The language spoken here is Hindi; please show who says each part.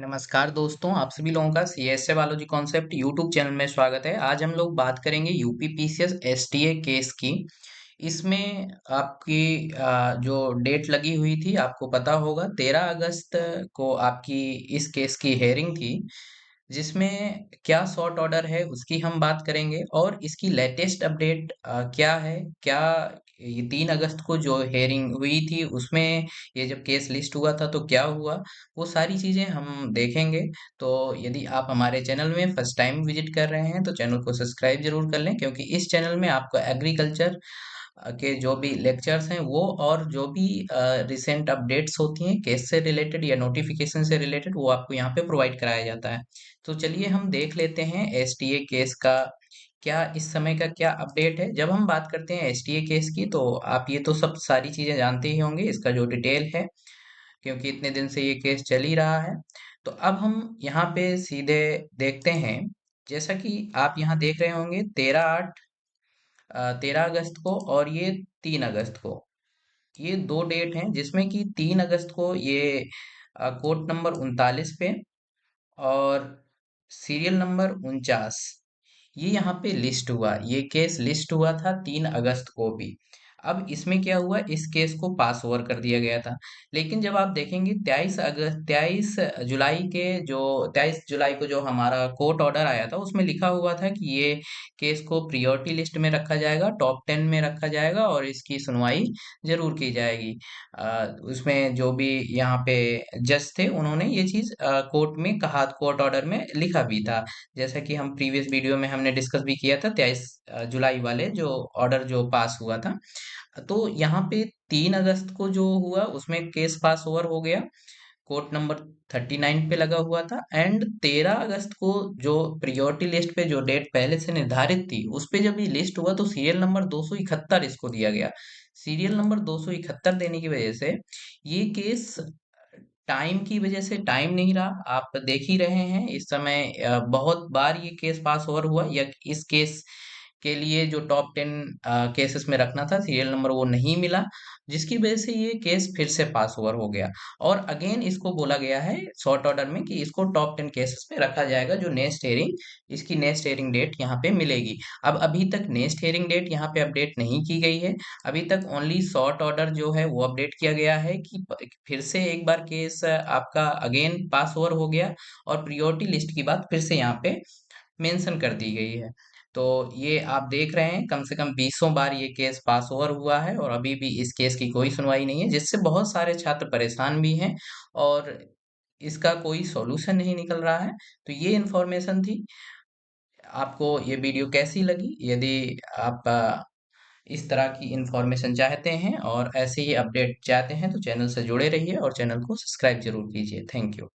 Speaker 1: नमस्कार दोस्तों, आप सभी लोगों का CSA biology concept YouTube channel में स्वागत है। आज हम लोग बात करेंगे यूपी पीसीएस एसटीए केस की। इसमें आपकी जो डेट लगी हुई थी आपको पता होगा, 13 अगस्त को आपकी इस केस की हेयरिंग थी, जिसमें क्या शॉर्ट ऑर्डर है उसकी हम बात करेंगे और इसकी लेटेस्ट अपडेट क्या है। क्या ये 3 अगस्त को जो हेयरिंग हुई थी उसमें ये जब केस लिस्ट हुआ था तो क्या हुआ, वो सारी चीजें हम देखेंगे। तो यदि आप हमारे चैनल में फर्स्ट टाइम विजिट कर रहे हैं तो चैनल को सब्सक्राइब जरूर कर लें, क्योंकि इस चैनल में आपको एग्रीकल्चर के जो भी लेक्चर्स हैं वो और जो भी रिसेंट अपडेट्स होती हैं केस से रिलेटेड या नोटिफिकेशन से रिलेटेड, वो आपको यहाँ पे प्रोवाइड कराया जाता है। तो चलिए हम देख लेते हैं एसटीए केस का क्या इस समय का क्या अपडेट है। जब हम बात करते हैं एसटीए केस की तो आप ये तो सब सारी चीजें जानते ही होंगे, इसका जो डिटेल है, क्योंकि इतने दिन से ये केस चल ही रहा है। तो अब हम यहाँ पे सीधे देखते हैं। जैसा कि आप यहाँ देख रहे होंगे, 13 अगस्त को और ये 3 अगस्त को, ये दो डेट हैं जिसमें कि 3 अगस्त को ये कोर्ट नंबर 39 पे और सीरियल नंबर 49, ये यहाँ पे लिस्ट हुआ, ये केस लिस्ट हुआ था 3 अगस्त को भी। अब इसमें क्या हुआ, इस केस को पास ओवर कर दिया गया था। लेकिन जब आप देखेंगे 23 जुलाई को जो हमारा कोर्ट ऑर्डर आया था उसमें लिखा हुआ था कि ये केस को प्रियोरिटी लिस्ट में रखा जाएगा, टॉप 10 में रखा जाएगा और इसकी सुनवाई जरूर की जाएगी। उसमें जो भी यहाँ पे जज थे उन्होंने ये चीज कोर्ट में कहा, कोर्ट ऑर्डर में लिखा भी था। जैसा कि हम प्रीवियस वीडियो में हमने डिस्कस भी किया था, 23 जुलाई वाले जो ऑर्डर जो पास हुआ था। तो यहाँ पे 3 अगस्त को जो हुआ उसमें केस पास ओवर हो गया, कोर्ट नंबर 39 पे लगा हुआ था। एंड 13 अगस्त को जो प्रियोरिटी लिस्ट पे जो डेट पहले से निर्धारित थी उस पे जब ये लिस्ट हुआ तो सीरियल नंबर 271 इसको दिया गया। सीरियल नंबर 271 देने की वजह से ये केस टाइम की वजह से टाइम नहीं रहा। आप देख ही रहे हैं इस समय बहुत बार ये केस पास ओवर हुआ, या इस केस के लिए जो टॉप 10 केसेस में रखना था सीरियल नंबर वो नहीं मिला, जिसकी वजह से ये केस फिर से पास ओवर हो गया। और अगेन इसको बोला गया है शॉर्ट ऑर्डर में कि इसको टॉप 10 केसेस में रखा जाएगा, जो नेक्स्ट हेयरिंग, इसकी नेक्स्ट हेयरिंग डेट यहाँ पे मिलेगी। अब अभी तक नेक्स्ट हेयरिंग डेट यहाँ पे अपडेट नहीं की गई है। अभी तक ओनली शॉर्ट ऑर्डर जो है वो अपडेट किया गया है कि फिर से एक बार केस आपका अगेन पास ओवर हो गया और प्रियोरिटी लिस्ट की बात फिर से यहाँ पे मेंशन कर दी गई है। तो ये आप देख रहे हैं कम से कम 20 बार ये केस पास ओवर हुआ है और अभी भी इस केस की कोई सुनवाई नहीं है, जिससे बहुत सारे छात्र परेशान भी हैं और इसका कोई सॉल्यूशन नहीं निकल रहा है। तो ये इन्फॉर्मेशन थी। आपको ये वीडियो कैसी लगी? यदि आप इस तरह की इंफॉर्मेशन चाहते हैं और ऐसे ही अपडेट चाहते हैं तो चैनल से जुड़े रहिए और चैनल को सब्सक्राइब जरूर कीजिए। Thank you.